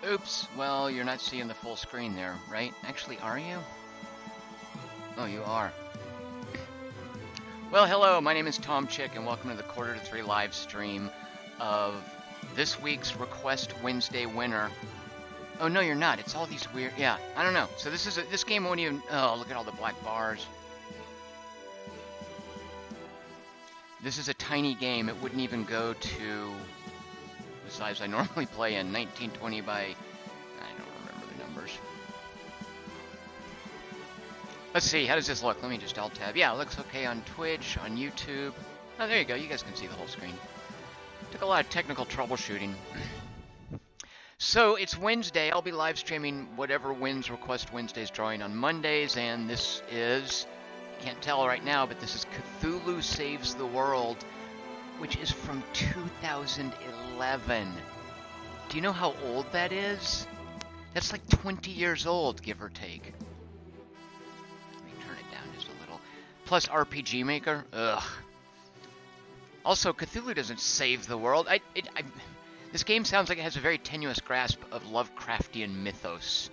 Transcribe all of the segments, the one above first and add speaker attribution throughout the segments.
Speaker 1: Oops, well, you're not seeing the full screen there, right? Actually, are you? Oh, you are. Well, hello, my name is Tom Chick, and welcome to the Quarter to Three live stream of this week's Request Wednesday winner. Oh, no, you're not. It's all these weird... Yeah, I don't know. So this game won't even... Oh, look at all the black bars. This is a tiny game. It wouldn't even go to the size I normally play in, 1920 by... I don't remember the numbers. Let's see, how does this look? Let me just alt-tab. Yeah, it looks okay on Twitch, on YouTube. Oh, there you go. You guys can see the whole screen. Took a lot of technical troubleshooting. So, it's Wednesday. I'll be live streaming whatever wins Request Wednesday's drawing on Mondays, and this is... Can't tell right now, but this is Cthulhu Saves the World, which is from 2011. Do you know how old that is? That's like 20 years old, give or take. Let me turn it down just a little. Plus RPG Maker. Ugh. Also, Cthulhu doesn't save the world. This game sounds like it has a very tenuous grasp of Lovecraftian mythos.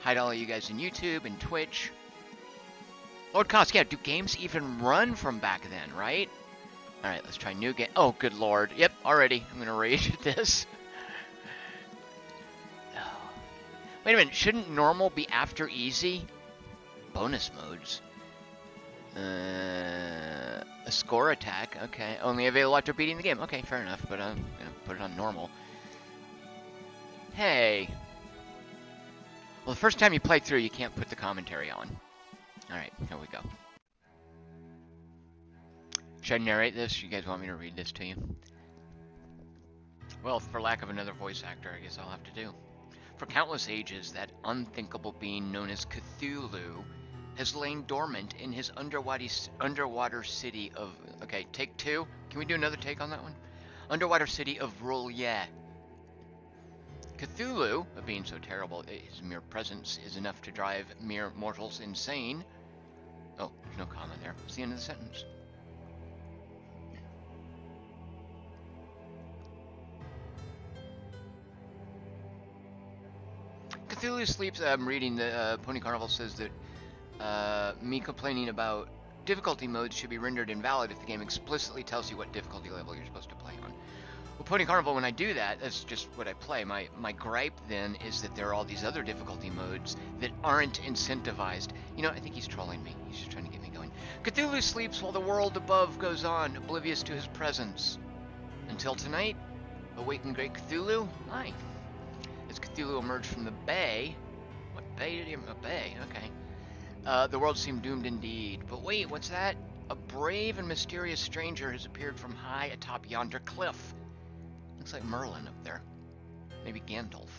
Speaker 1: Hi to all of you guys in YouTube and Twitch. Lord Cost, yeah, do games even run from back then, right? Alright, let's try new game. Oh, good lord. Yep, already. I'm gonna rage at this. Oh. Wait a minute, shouldn't normal be after easy? Bonus modes. A score attack, okay. Only available after beating the game. Okay, fair enough, but I'm gonna put it on normal. Hey. Well, the first time you play through, you can't put the commentary on. Alright, here we go. Should I narrate this? You guys want me to read this to you? Well, for lack of another voice actor, I guess I'll have to do. For countless ages, that unthinkable being known as Cthulhu has lain dormant in his underwater city of... Okay, take two. Can we do another take on that one? Underwater city of Roulier. Cthulhu, a being so terrible his mere presence is enough to drive mere mortals insane. Oh, there's no comma there. It's the end of the sentence. Cthulhu sleeps. I'm reading the Pony Carnival says that me complaining about difficulty modes should be rendered invalid if the game explicitly tells you what difficulty level you're supposed to play on. Well, Pony Carnival, when I do that, that's just what I play. My gripe then is that there are all these other difficulty modes that aren't incentivized. You know, I think he's trolling me. He's just trying to get me going. Cthulhu sleeps while the world above goes on, oblivious to his presence. Until tonight, awaken great Cthulhu? Aye. As Cthulhu emerged from the bay... What bay did he... A bay, okay. The world seemed doomed indeed. But wait, what's that? A brave and mysterious stranger has appeared from high atop yonder cliff. Looks like Merlin up there. Maybe Gandalf.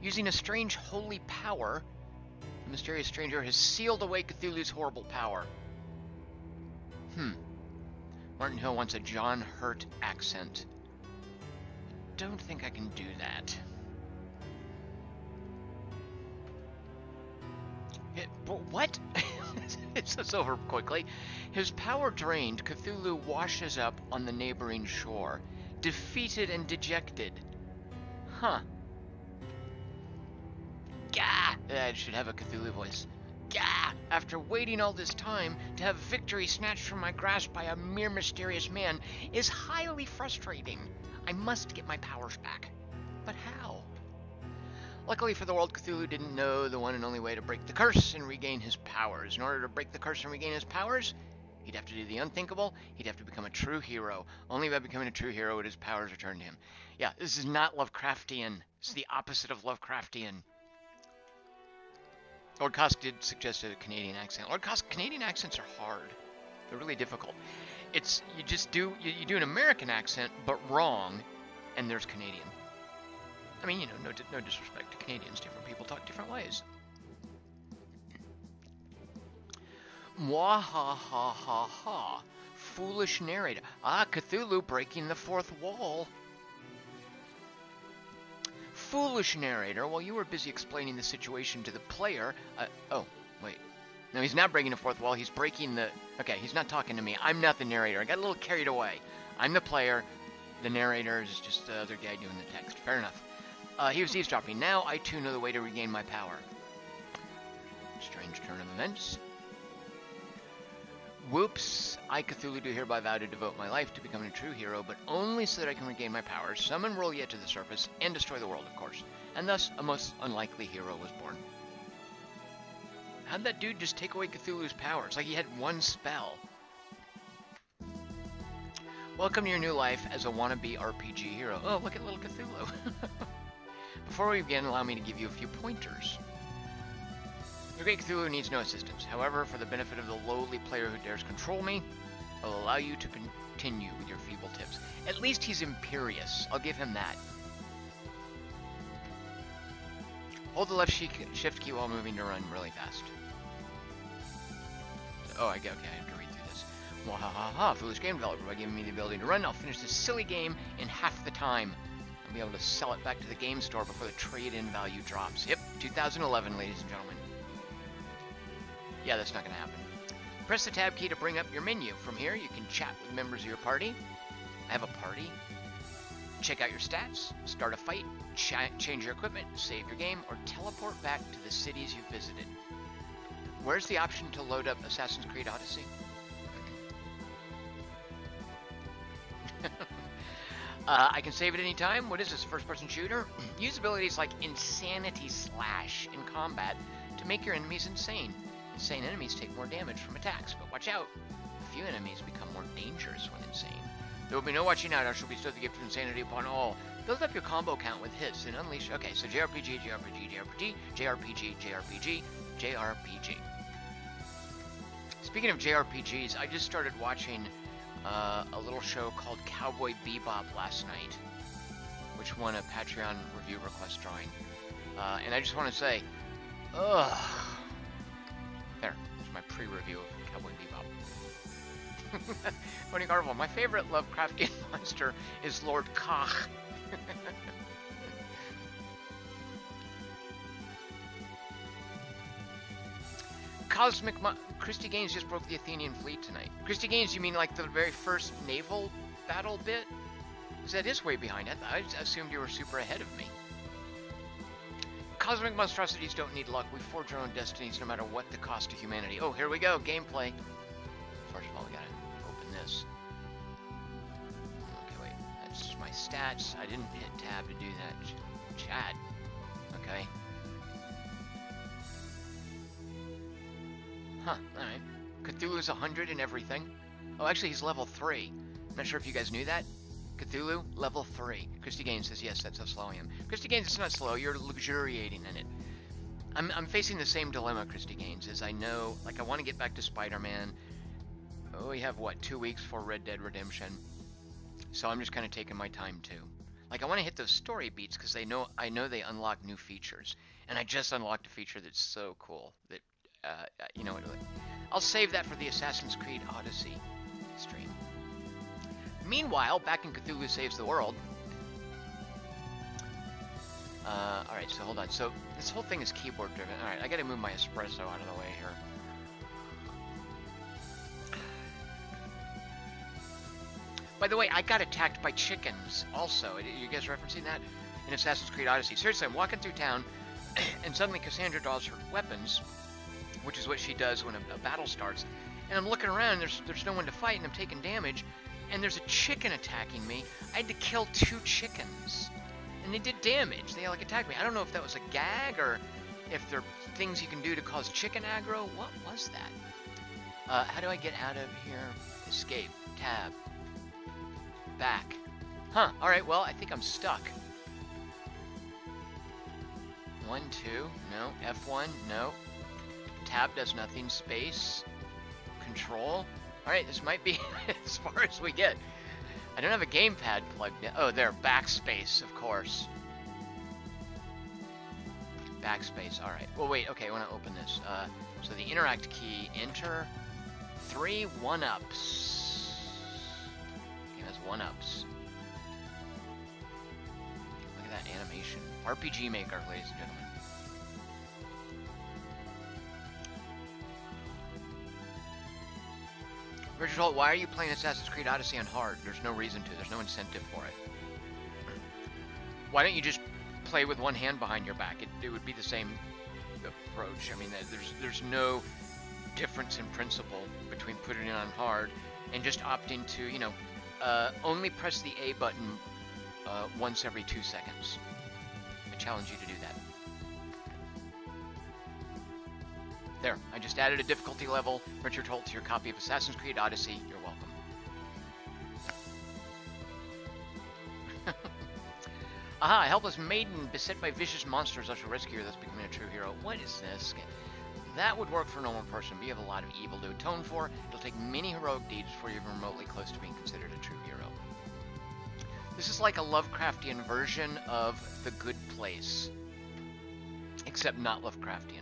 Speaker 1: Using a strange holy power, the mysterious stranger has sealed away Cthulhu's horrible power. Martin Hill wants a John Hurt accent. Don't think I can do that. But what? It's over quickly. His power drained, Cthulhu washes up on the neighboring shore. Defeated and dejected. Huh. Gah! I should have a Cthulhu voice. Gah! After waiting all this time, to have victory snatched from my grasp by a mere mysterious man is highly frustrating. I must get my powers back. But how? Luckily for the world, Cthulhu didn't know the one and only way to break the curse and regain his powers. In order to break the curse and regain his powers, he'd have to do the unthinkable. He'd have to become a true hero. Only by becoming a true hero would his powers return to him. Yeah, this is not Lovecraftian. It's the opposite of Lovecraftian. Lord Kosk did suggest a Canadian accent. Lord Kosk, Canadian accents are hard. They're really difficult. It's, you do an American accent, but wrong, and there's Canadian. I mean, you know, no disrespect to Canadians. Different people talk different ways. Mwahahaha. Foolish narrator. Ah, Cthulhu breaking the fourth wall. Foolish narrator. While you were busy explaining the situation to the player... oh, wait. No, he's not breaking the fourth wall. He's breaking the... Okay, he's not talking to me. I'm not the narrator. I got a little carried away. I'm the player. The narrator is just the other guy doing the text. Fair enough. He was eavesdropping. Now I too know the way to regain my power. Strange turn of events. Whoops. I, Cthulhu, do hereby vow to devote my life to becoming a true hero, but only so that I can regain my powers, summon Rolia to the surface, and destroy the world, of course. And thus, a most unlikely hero was born. How'd that dude just take away Cthulhu's powers? Like he had one spell. Welcome to your new life as a wannabe RPG hero. Oh, look at little Cthulhu. Before we begin, allow me to give you a few pointers. The great Cthulhu needs no assistance. However, for the benefit of the lowly player who dares control me, I'll allow you to continue with your feeble tips. At least he's imperious. I'll give him that. Hold the left shift key while moving to run really fast. Oh, okay, I have to read through this. Wahahaha, foolish game developer. By giving me the ability to run, I'll finish this silly game in half the time. I'll be able to sell it back to the game store before the trade-in value drops. Yep, 2011, ladies and gentlemen. Yeah, that's not going to happen. Press the tab key to bring up your menu. From here, you can chat with members of your party. I have a party. Check out your stats, start a fight, change your equipment, save your game, or teleport back to the cities you've visited. Where's the option to load up Assassin's Creed Odyssey? I can save at any time. What is this, first-person shooter? Use abilities like Insanity Slash in combat to make your enemies insane. Insane enemies take more damage from attacks, but watch out. A few enemies become more dangerous when insane. There will be no watching out. I shall bestow the gift of insanity upon all. Build up your combo count with hits and unleash... Okay, so JRPG, JRPG, JRPG, JRPG, JRPG, JRPG. Speaking of JRPGs, I just started watching a little show called Cowboy Bebop last night, which won a Patreon review request drawing. And I just want to say, ugh. There's my pre-review of Cowboy Bebop. Tony Garvel, my favorite Lovecraftian monster is Lord Koch. Cosmic Christy Gaines just broke the Athenian fleet tonight. Christy Gaines, you mean like the very first naval battle bit? Because that is way behind. I assumed you were super ahead of me. Cosmic monstrosities don't need luck. We forge our own destinies no matter what the cost to humanity. Oh, here we go. Gameplay. First of all, we gotta open this. Okay, wait. That's my stats. I didn't hit tab to do that. Chat. Okay. Huh, alright. Cthulhu's 100 and everything. Oh, actually, he's level 3. I'm not sure if you guys knew that. Cthulhu, level 3. Christy Gaines says, yes, that's how slow I am. Christy Gaines, it's not slow. You're luxuriating in it. I'm facing the same dilemma, Christy Gaines, as I know, like, I want to get back to Spider-Man. Oh, we have, what, 2 weeks for Red Dead Redemption. So I'm just kind of taking my time, too. Like, I want to hit those story beats, because I know they unlock new features. And I just unlocked a feature that's so cool that, you know what, I'll save that for the Assassin's Creed Odyssey stream. Meanwhile, back in Cthulhu Saves the World. Alright, so hold on. So, this whole thing is keyboard driven. Alright, I gotta move my espresso out of the way here. By the way, I got attacked by chickens also. Are you guys referencing that? In Assassin's Creed Odyssey. Seriously, I'm walking through town, and suddenly Cassandra draws her weapons, which is what she does when a battle starts. And I'm looking around, and there's no one to fight, and I'm taking damage. And there's a chicken attacking me. I had to kill 2 chickens. And they did damage. They, like, attacked me. I don't know if that was a gag or if there are things you can do to cause chicken aggro. What was that? How do I get out of here? Escape. Tab. Back. Huh. Alright, well, I think I'm stuck. 1, 2. No. F1. No. Tab does nothing. Space. Control. Alright, this might be as far as we get. I don't have a gamepad plugged in. Oh, there, backspace, of course. Backspace, alright. Well, wait, okay, I want to open this. So the interact key, enter, 3 1-ups. Game has 1-ups. Look at that animation. RPG Maker, ladies and gentlemen. Richard Holt, why are you playing Assassin's Creed Odyssey on hard? There's no reason to. There's no incentive for it. Why don't you just play with one hand behind your back? It would be the same approach. I mean, there's no difference in principle between putting it on hard and just opting to, you know, only press the A button once every 2 seconds. I challenge you to do that. There, I just added a difficulty level, Richard Holt, to your copy of Assassin's Creed Odyssey. You're welcome. Aha, a helpless maiden beset by vicious monsters I shall rescue her, thus becoming a true hero. What is this? That would work for a normal person, but you have a lot of evil to atone for. It'll take many heroic deeds before you're remotely close to being considered a true hero. This is like a Lovecraftian version of The Good Place, except not Lovecraftian.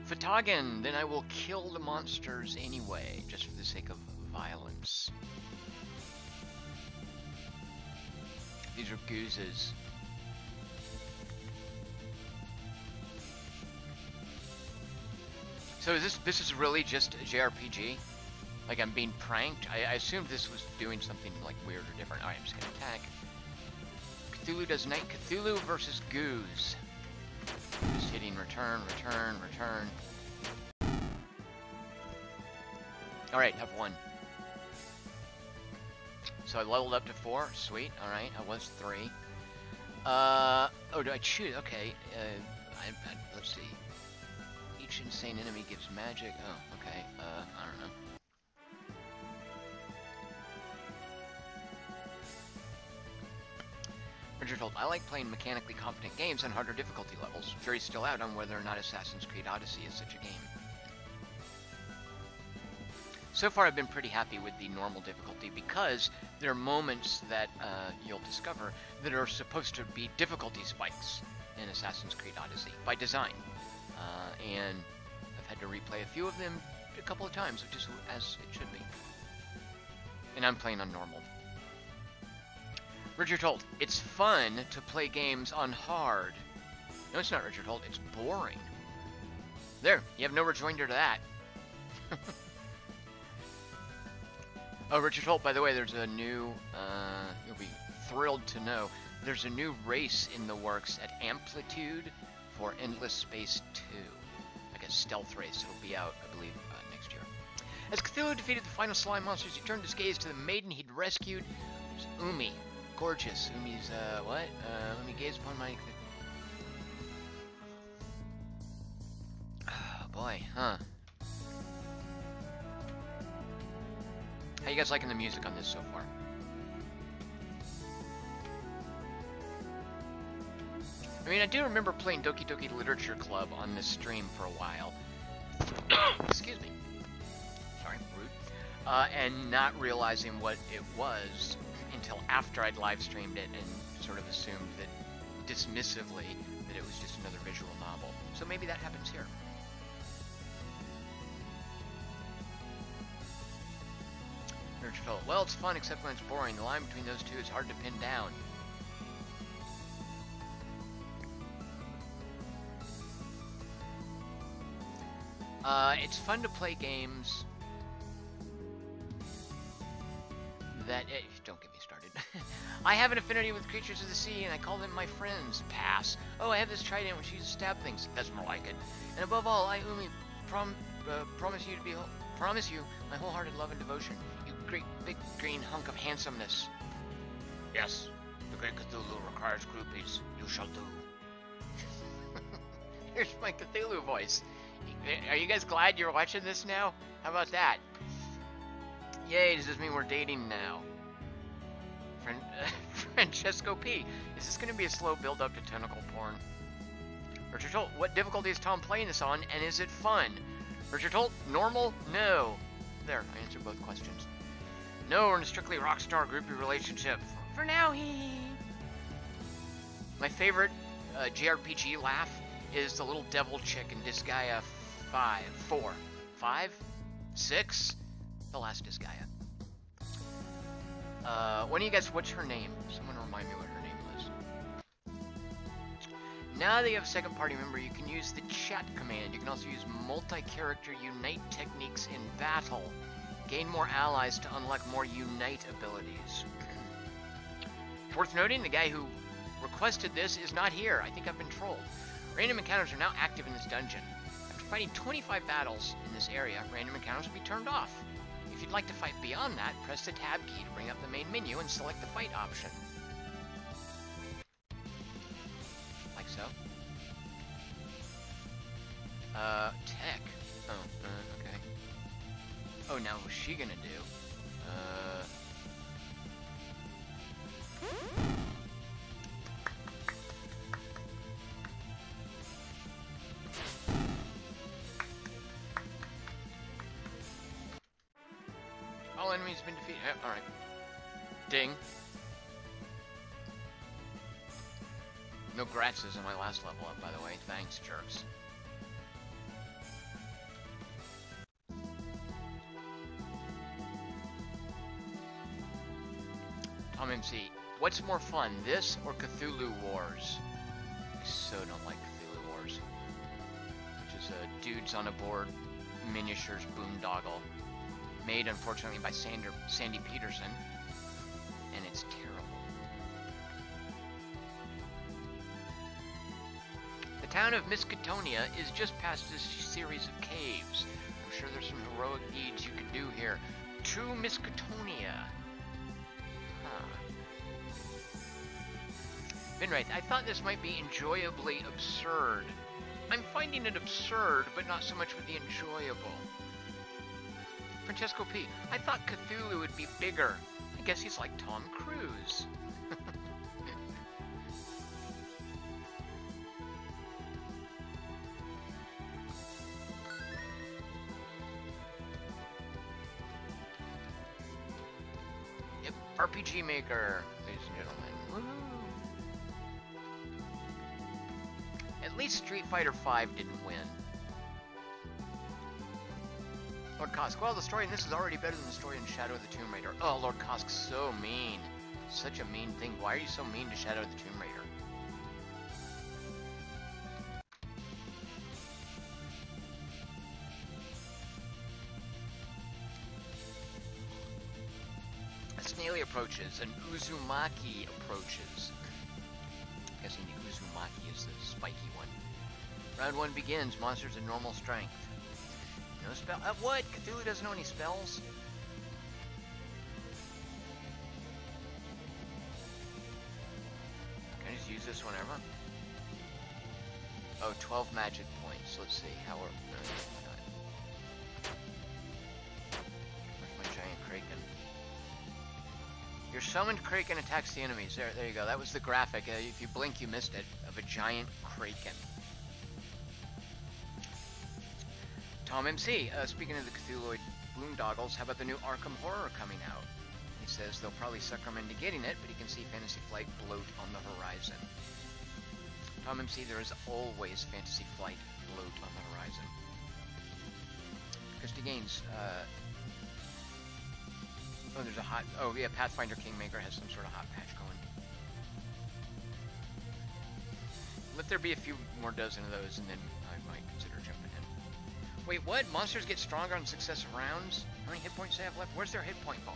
Speaker 1: Fatagan, then I will kill the monsters anyway, just for the sake of violence. These are gooses. So this is really just a JRPG? Like I'm being pranked? I assumed this was doing something like weird or different. Alright, I'm just gonna attack. Cthulhu does Night Cthulhu versus Goose. Just hitting return, return, return. Alright, have one. So I leveled up to 4. Sweet. Alright, I was 3. Oh, do I choose? Okay. Let's see. Each insane enemy gives magic. Oh, okay. I don't know. Richard Holt, I like playing mechanically competent games on harder difficulty levels. Jury's still out on whether or not Assassin's Creed Odyssey is such a game. So far I've been pretty happy with the normal difficulty because there are moments that you'll discover that are supposed to be difficulty spikes in Assassin's Creed Odyssey by design. And I've had to replay a few of them a couple of times, which is as it should be. And I'm playing on normal. Richard Holt, it's fun to play games on hard. No, it's not, Richard Holt. It's boring. There, you have no rejoinder to that. Oh, Richard Holt, by the way, there's a new, you'll be thrilled to know, there's a new race in the works at Amplitude for Endless Space 2. Like a stealth race. It'll be out, I believe, next year. As Cthulhu defeated the final slime monsters, he turned his gaze to the maiden he'd rescued. It was Umi. Gorgeous. Umi's, what? Let me gaze upon my... Oh, boy, huh. How you guys liking the music on this so far? I mean, I do remember playing Doki Doki Literature Club on this stream for a while. Excuse me. Sorry, rude. And not realizing what it was until after I'd live streamed it and sort of assumed that, dismissively, that it was just another visual novel. So maybe that happens here. Well, it's fun except when it's boring. The line between those two is hard to pin down. It's fun to play games that... don't get me started. I have an affinity with creatures of the sea, and I call them my friends. Pass. Oh, I have this trident which uses stab things. That's more like it. And above all, I only promise you my wholehearted love and devotion. You great big green hunk of handsomeness. Yes, the great Cthulhu requires groupies. You shall do. Here's my Cthulhu voice. Are you guys glad you're watching this now? How about that? Yay, does this mean we're dating now? Francesco P. Is this going to be a slow build-up to tentacle porn? Richard Holt, what difficulty is Tom playing this on, and is it fun? Richard Holt, normal? No. There, I answered both questions. No, we're in a strictly rockstar groupie relationship. For now, My favorite JRPG laugh is the little devil chick in Disgaea 4, 5, 6? The last Disgaea. One of you guys, what's her name? Someone remind me what her name was. Now that you have a second party member, you can use the chat command. You can also use multi-character unite techniques in battle. Gain more allies to unlock more Unite abilities. Worth noting, the guy who requested this is not here. I think I've been trolled. Random encounters are now active in this dungeon. After fighting 25 battles in this area, random encounters will be turned off. If you'd like to fight beyond that, press the tab key to bring up the main menu and select the fight option. Like so. Tech. Oh, okay. Oh, now what's she gonna do? All enemies have been defeated. Alright. Ding. No Gratzes in my last level up, by the way. Thanks, jerks. Tom MC, what's more fun, this or Cthulhu Wars? I so don't like Cthulhu Wars. Which is dudes on a board, miniatures boondoggle. Made, unfortunately, by Sandy Peterson. And it's terrible. The town of Miskatonia is just past this series of caves. I'm sure there's some heroic deeds you can do here. To Miskatonia. Binwraith, I thought this might be enjoyably absurd. I'm finding it absurd, but not so much with the enjoyable. Francesco P, I thought Cthulhu would be bigger. I guess he's like Tom Cruise. Yep, RPG Maker, ladies and gentlemen. Woohoo! At least Street Fighter V didn't win. Lord Kosk, well, the story in this is already better than the story in Shadow of the Tomb Raider. Oh, Lord Kosk's so mean. Such a mean thing. Why are you so mean to Shadow of the Tomb Raider? A Snaily approaches, an Uzumaki approaches. I'm guessing the Uzumaki is the spiky one. Round 1 begins. Monsters at normal strength. No spell. What? Cthulhu doesn't know any spells? Can I just use this whenever? Oh, 12 magic points. Let's see how we're... Where's my giant Kraken? Your summoned Kraken attacks the enemies. There you go. That was the graphic. If you blink, you missed it. Of a giant Kraken. Tom MC, speaking of the Cthulhuid boondoggles, how about the new Arkham Horror coming out? He says they'll probably sucker him into getting it, but he can see Fantasy Flight bloat on the horizon. Tom MC, there is always Fantasy Flight bloat on the horizon. Christy Gaines, oh, there's a hot... Oh, yeah, Pathfinder Kingmaker has some sort of hot patch going. Let there be a few more dozen of those, and then I might consider jumping in. Wait, what? Monsters get stronger on successive rounds? How many hit points do they have left? Where's their hit point bar?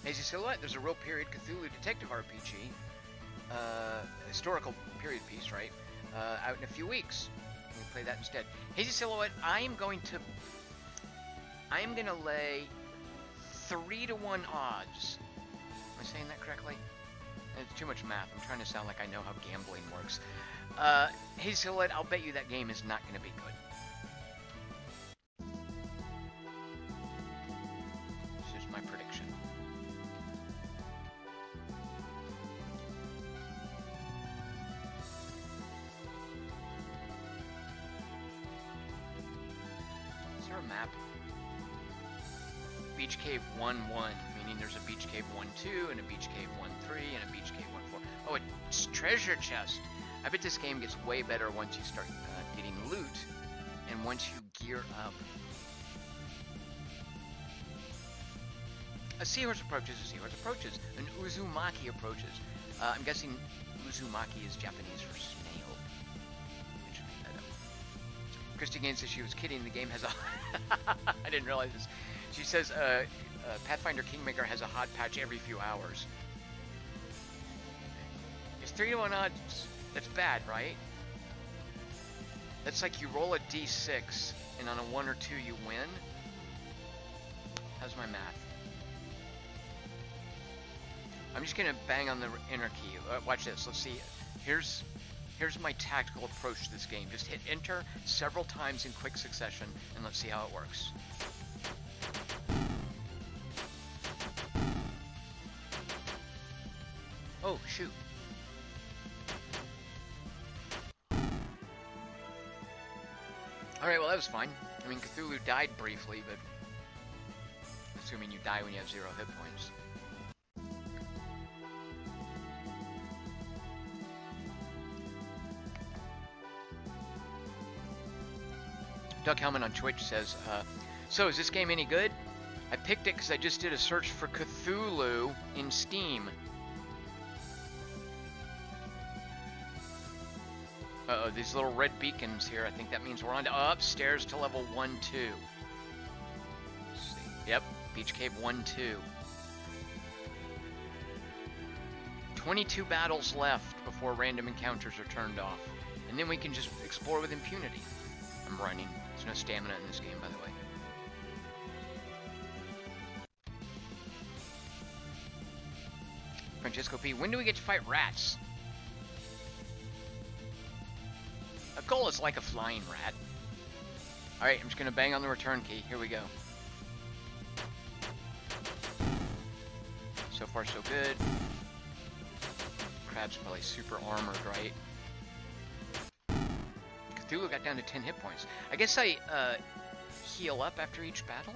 Speaker 1: Hazy Silhouette, there's a real period Cthulhu detective RPG. Historical period piece, right? Out in a few weeks. We play that instead. Hazy Silhouette, I am going to lay 3-to-1 odds. Am I saying that correctly? It's too much math. I'm trying to sound like I know how gambling works. Hazy Silhouette, I'll bet you that game is not going to be good. This is my prediction. Is there a map? Beach Cave 1-1, meaning there's a Beach Cave 1-2, and a Beach Cave 1-3, and a Beach Cave 1-4. Oh, it's treasure chest! I bet this game gets way better once you start getting loot, and once you gear up. A seahorse approaches, an Uzumaki approaches. I'm guessing Uzumaki is Japanese for snail. It should be that up. Christy Gaines says she was kidding. The game has a... I didn't realize this. She says Pathfinder Kingmaker has a hot patch every few hours. It's 3-to-1 odds. That's bad, right? That's like you roll a d6, and on a 1 or 2 you win. How's my math? I'm just gonna bang on the enter key. Watch this. Let's see. Here's my tactical approach to this game. Just hit enter several times in quick succession, and let's see how it works. Oh, shoot. Alright, well that was fine. I mean, Cthulhu died briefly, but... assuming you die when you have 0 hit points. Duck Helmet on Twitch says, so is this game any good? I picked it because I just did a search for Cthulhu in Steam. Uh-oh, these little red beacons here, I think that means we're on to upstairs to level 1-2. Let's see. Yep, Beach Cave 1-2. 22 battles left before random encounters are turned off. And then we can just explore with impunity. I'm running. There's no stamina in this game, by the way. Francesco P. When do we get to fight rats? A goal is like a flying rat. Alright, I'm just gonna bang on the return key. Here we go. So far, so good. Crab's probably super armored, right? Cthulhu got down to 10 hit points. I guess I heal up after each battle?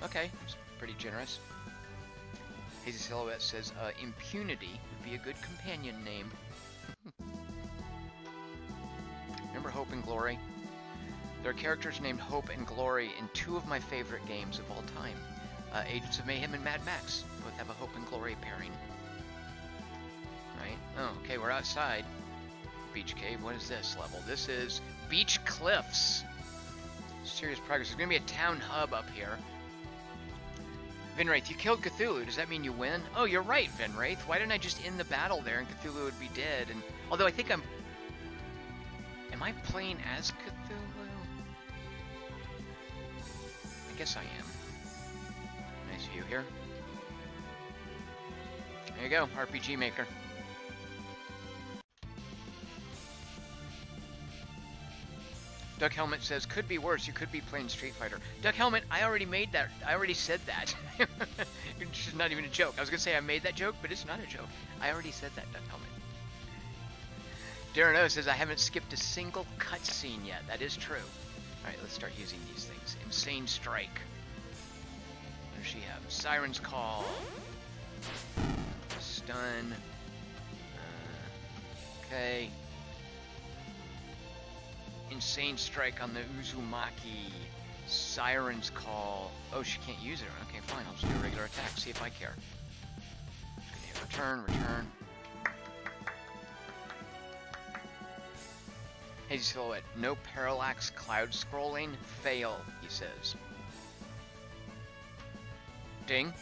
Speaker 1: Okay, that's pretty generous. Hazy Silhouette says, Impunity would be a good companion name. Remember Hope and Glory? There are characters named Hope and Glory in 2 of my favorite games of all time. Agents of Mayhem and Mad Max both have a Hope and Glory pairing. Right? Oh, okay, we're outside. Beach Cave. What is this level? This is Beach Cliffs. Serious progress. There's going to be a town hub up here. Vinwraith, you killed Cthulhu. Does that mean you win? Oh, you're right, Vinwraith. Why didn't I just end the battle there and Cthulhu would be dead? And although I think I'm... Am I playing as Cthulhu? I guess I am. Nice view here. There you go, RPG Maker. Duck Helmet says, could be worse, you could be playing Street Fighter. Duck Helmet, I already made that. I already said that. It's not even a joke. I was going to say I made that joke, but it's not a joke. I already said that, Duck Helmet. Darren O says, I haven't skipped a single cutscene yet. That is true. Alright, let's start using these things. Insane Strike. What does she have? Siren's Call. Stun. Okay. Insane Strike on the Uzumaki. Siren's Call. Oh, she can't use it. Okay, fine. I'll just do a regular attack. See if I care. Just gonna hit return. Hazy Silhouette. No parallax cloud scrolling. Fail, he says. Ding.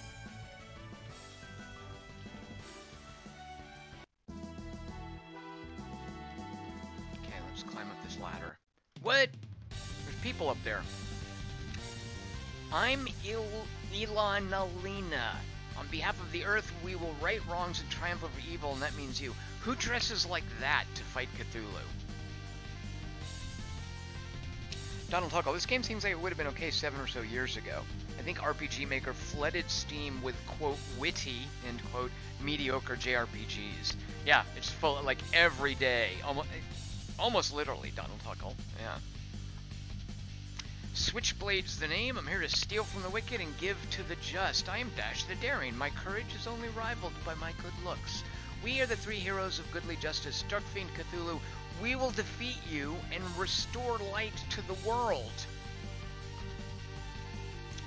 Speaker 1: Okay, let's climb up this ladder. What? There's people up there. I'm Ilanalina. On behalf of the Earth, we will right wrongs and triumph over evil, and that means you. Who dresses like that to fight Cthulhu? Donald Huckle, this game seems like it would have been okay 7 or so years ago. I think RPG Maker flooded Steam with, quote, witty, end quote, mediocre JRPGs. Yeah, it's full of, like, every day. Almost literally, Donald Huckle. Yeah. Switchblade's the name. I'm here to steal from the wicked and give to the just. I am Dash the Daring. My courage is only rivaled by my good looks. We are the 3 heroes of goodly justice. Darkfiend Cthulhu, we will defeat you and restore light to the world.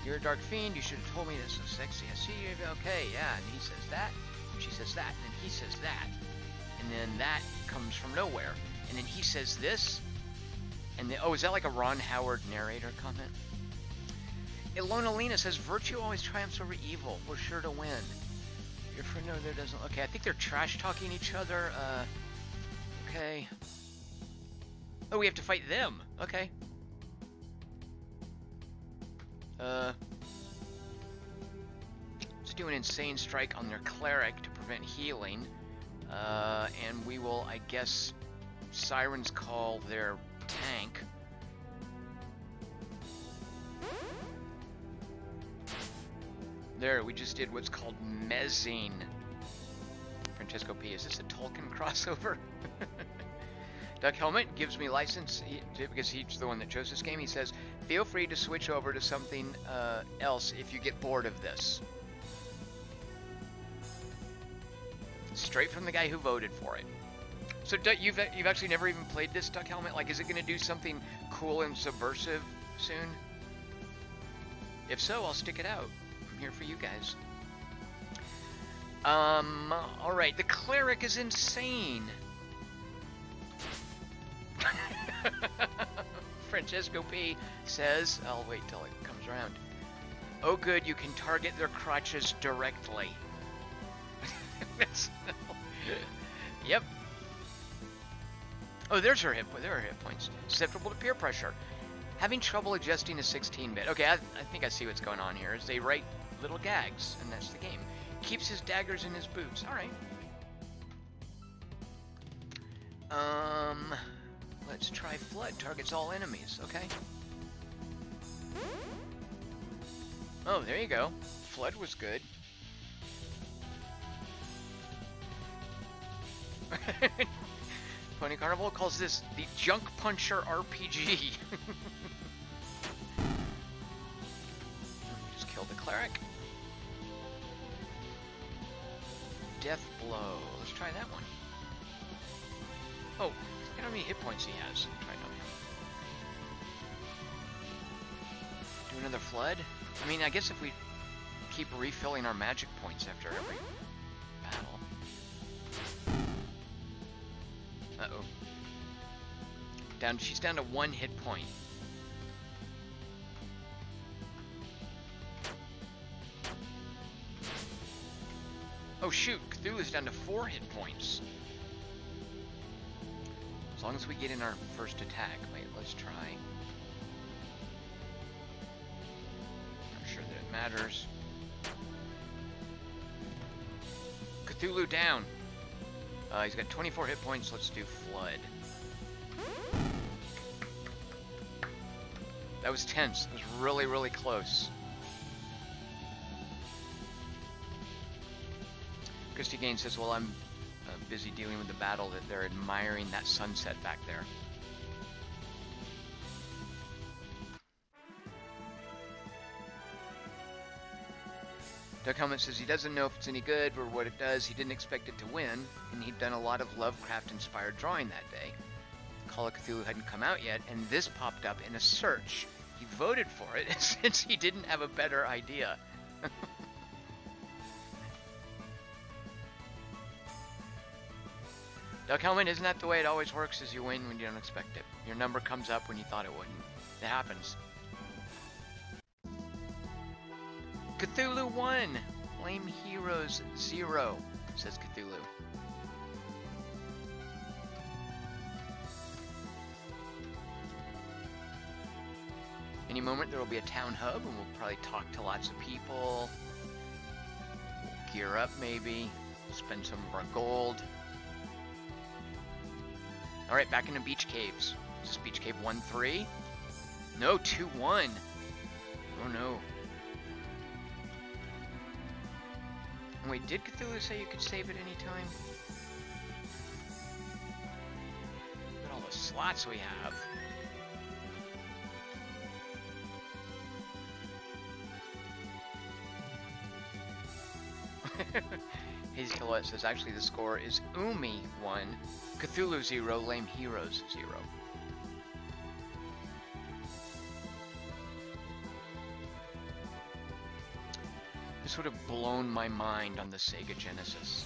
Speaker 1: You're a dark fiend. You should have told me this was sexy. I see you. Okay, yeah. And he says that. And she says that. And then he says that. And then that comes from nowhere. And then he says this. And the, oh, is that like a Ron Howard narrator comment? Ilona Lena says, virtue always triumphs over evil. We're sure to win. Your friend over there doesn't... Okay, I think they're trash-talking each other. Okay. Oh, we have to fight them. Okay. Let's do an insane strike on their cleric to prevent healing. And we will, I guess, Siren's Call their tank. There, we just did what's called mezzing. Francesco P, is this a Tolkien crossover? Duck Helmet gives me license, because he's the one that chose this game. He says, feel free to switch over to something else if you get bored of this. Straight from the guy who voted for it. So you've actually never even played this, Duck Helmet? Like, is it going to do something cool and subversive soon? If so, I'll stick it out. I'm here for you guys. Alright, the cleric is insane. Francesco P says, I'll wait till it comes around. Oh good, you can target their crotches directly. Yep. Oh, there's her hit. There are hit points. Susceptible to peer pressure. Having trouble adjusting to 16-bit. Okay, I think I see what's going on here. Is they write little gags, and that's the game. Keeps his daggers in his boots. All right. Let's try Flood. Targets all enemies. Okay. Oh, there you go. Flood was good. Pony Carnival calls this the Junk Puncher RPG. Just kill the cleric. Death Blow. Let's try that one. Oh, look at how many hit points he has. Try it on him. Do another Flood? I mean, I guess if we keep refilling our magic points after every battle. Uh-oh. She's down to 1 hit point. Oh shoot, Cthulhu's down to 4 hit points. As long as we get in our first attack. Wait, let's try. Not sure that it matters. Cthulhu down. He's got 24 hit points. Let's do Flood. That was tense. It was really, really close. Christy Gaines says, well, I'm busy dealing with the battle, that they're admiring that sunset back there. Doug Helmet says he doesn't know if it's any good or what it does. He didn't expect it to win, and he'd done a lot of Lovecraft-inspired drawing that day. Call of Cthulhu hadn't come out yet, and this popped up in a search. He voted for it since he didn't have a better idea. Doug Helmet, isn't that the way it always works? Is you win when you don't expect it. Your number comes up when you thought it wouldn't. It happens. Cthulhu 1! Lame Heroes 0, says Cthulhu. Any moment there will be a town hub and we'll probably talk to lots of people. We'll gear up maybe. Spend some of our gold. Alright, back into Beach Caves. Is this Beach Cave 1-3? No, 2-1. Oh no. Wait, did Cthulhu say you could save at any time? Look at all the slots we have. His Kilowatt says actually the score is Umi 1, Cthulhu 0, Lame Heroes 0. This would have blown my mind on the Sega Genesis.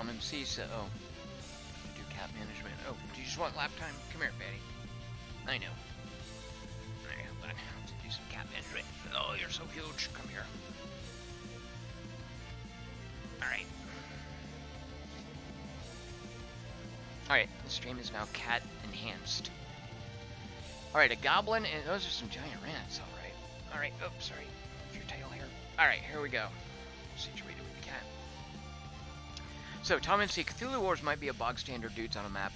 Speaker 1: Tom MC said, oh, do cat management. Oh, do you just want lap time? Come here, Betty. I know. Alright, hold on. Let's do some cat management. Oh, you're so huge. Come here. Alright. Alright, the stream is now cat enhanced. Alright, a goblin, and those are some giant rats, alright. Alright, oh, sorry. Your tail here. Alright, here we go. Situated with the cat. So, Tom and C, Cthulhu Wars might be a bog standard dudes on a map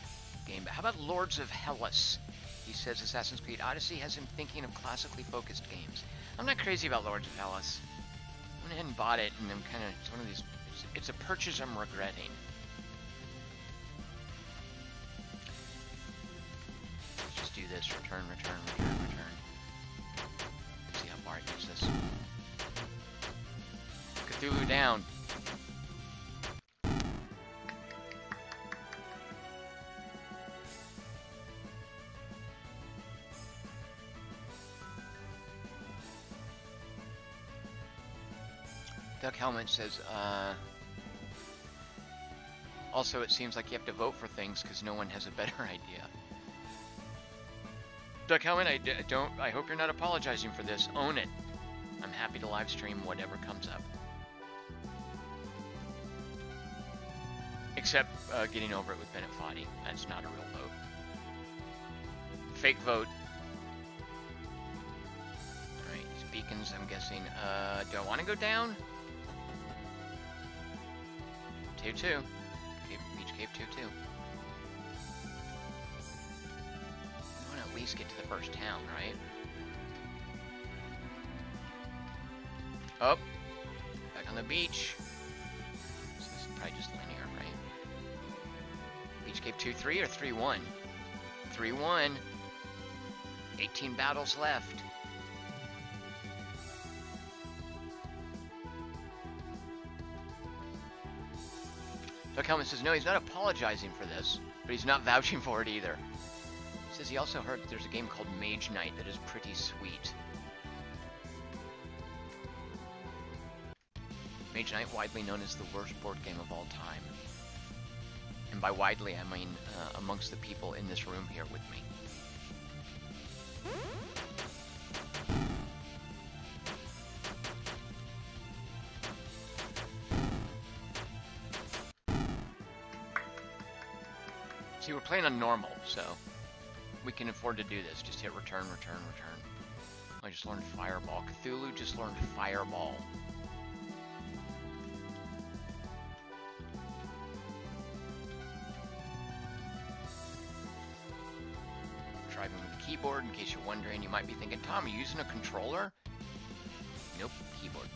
Speaker 1: game, but how about Lords of Hellas? He says Assassin's Creed Odyssey has him thinking of classically focused games. I'm not crazy about Lords of Hellas. I went ahead and bought it, and I'm kind of, it's one of these, it's a purchase I'm regretting. Let's just do this, return. Let's see how far it gets this. Cthulhu down. Duck Helmet says, also it seems like you have to vote for things because no one has a better idea. Duck Helmet, I hope you're not apologizing for this. Own it. I'm happy to live stream whatever comes up. Except getting over it with Bennett Foddy. That's not a real vote. Fake vote. Alright, these beacons, I'm guessing. Do I want to go down? 2-2. Beach Cave 2-2. We want to at least get to the first town, right? Oh! Back on the beach. So this is probably just linear, right? Beach Cave 2-3 or 3-1? 3-1. 18 battles left. Doc Helmet says, no, he's not apologizing for this, but he's not vouching for it either. He says he also heard there's a game called Mage Knight that is pretty sweet. Mage Knight, widely known as the worst board game of all time. And by widely, I mean amongst the people in this room here with me. See, we're playing on normal, so we can afford to do this. Just hit return. I just learned Fireball. Cthulhu just learned Fireball. Driving with the keyboard, in case you're wondering. You might be thinking, Tom, are you using a controller? Nope, keyboard.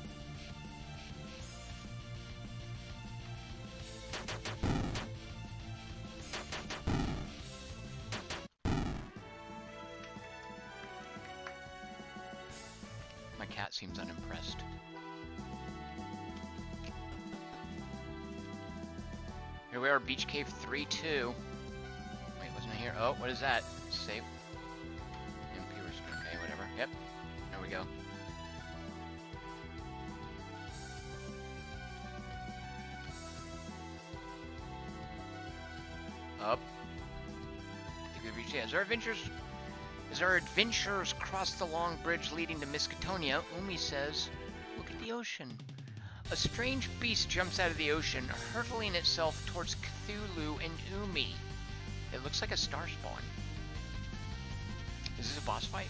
Speaker 1: Seems unimpressed. Here we are, Beach Cave 3-2. Wait, wasn't I here? Oh, what is that? Save. Okay, whatever. Yep. There we go. Up. I think we've reached it. As our adventurers cross the long bridge leading to Miskatonia, Umi says, look at the ocean. A strange beast jumps out of the ocean, hurtling itself towards Cthulhu and Umi. It looks like a star spawn. Is this a boss fight?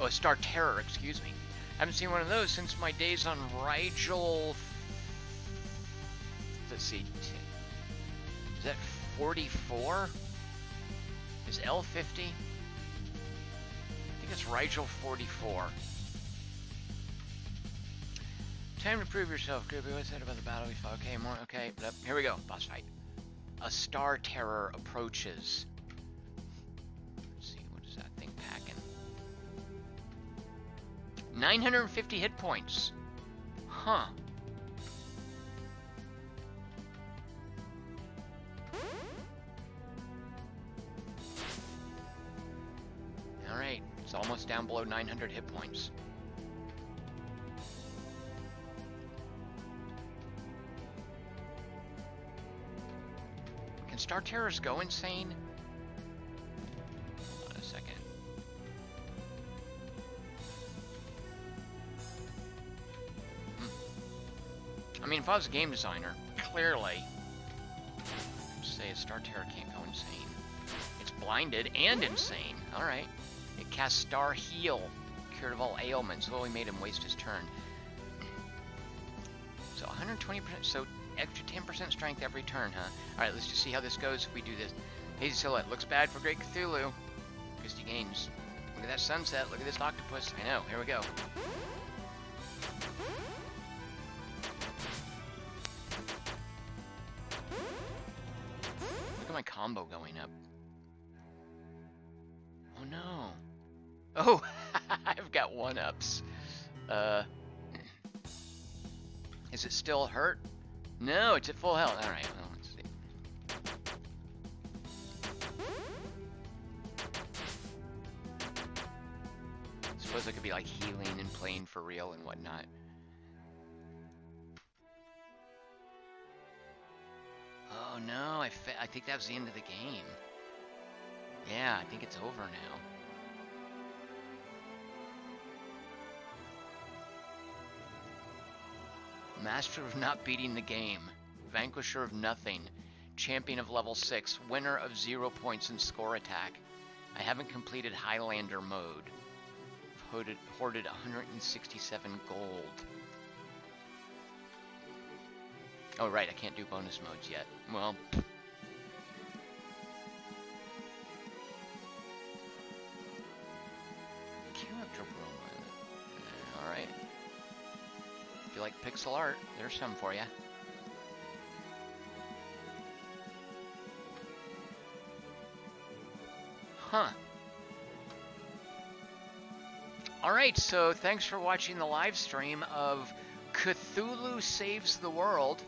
Speaker 1: Oh, a Star Terror, excuse me. Haven't seen one of those since my days on Rigel... Let's see. Is that 44? Is L50? I think it's Rigel 44. Time to prove yourself, Groovy. What's that about the battle we fought? Okay, more. Okay, here we go. Boss fight. A Star Terror approaches. Let's see, what is that thing packing? 950 hit points. Huh. Alright, it's almost down below 900 hit points. Star Terrors go insane? Hold on a second. I mean, if I was a game designer, clearly, say a Star Terror can't go insane. It's blinded and insane. Alright. It casts Star Heal, cured of all ailments. Well, we made him waste his turn. So 120%, so extra 10% strength every turn, huh? Alright, let's just see how this goes if we do this. Hazy Silhouette looks bad for Great Cthulhu. Christy Gaines. Look at that sunset. Look at this octopus. I know. Here we go. Look at my combo going up. Oh no. Oh, I've got 1-ups. Is it still hurt? No, it's at full health. Alright, well, let's see. Suppose I could be like healing and playing for real and whatnot. Oh no, I think that was the end of the game. Yeah, I think it's over now. Master of not beating the game. Vanquisher of nothing. Champion of level 6. Winner of 0 points in score attack. I haven't completed Highlander mode. Hoarded 167 gold. Oh right, I can't do bonus modes yet. Well... Character promo. Alright. If you like pixel art, there's some for you. Huh. Alright, so thanks for watching the live stream of Cthulhu Saves the World.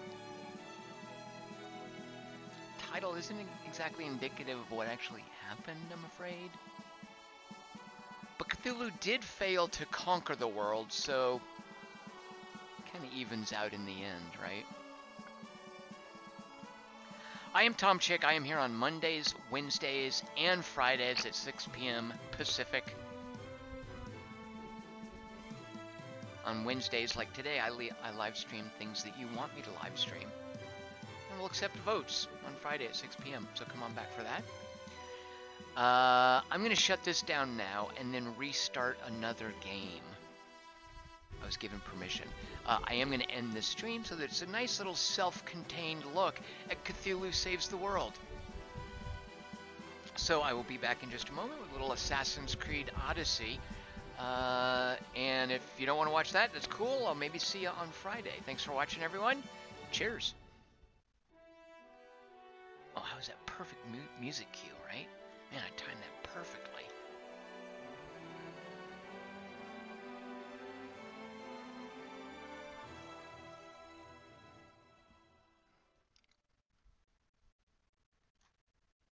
Speaker 1: Title isn't exactly indicative of what actually happened, I'm afraid. But Cthulhu did fail to conquer the world, so... kind of evens out in the end, right? I am Tom Chick. I am here on Mondays, Wednesdays, and Fridays at 6 p.m. Pacific. On Wednesdays, like today, I live stream things that you want me to live stream. And we'll accept votes on Friday at 6 p.m., so come on back for that. I'm going to shut this down now and then restart another game. I was given permission. I am going to end this stream so that it's a nice little self-contained look at Cthulhu Saves the World. So I will be back in just a moment with a little Assassin's Creed Odyssey. And if you don't want to watch that, that's cool. I'll maybe see you on Friday. Thanks for watching, everyone. Cheers. Oh, how's that perfect music cue, right? Man, I timed that perfectly.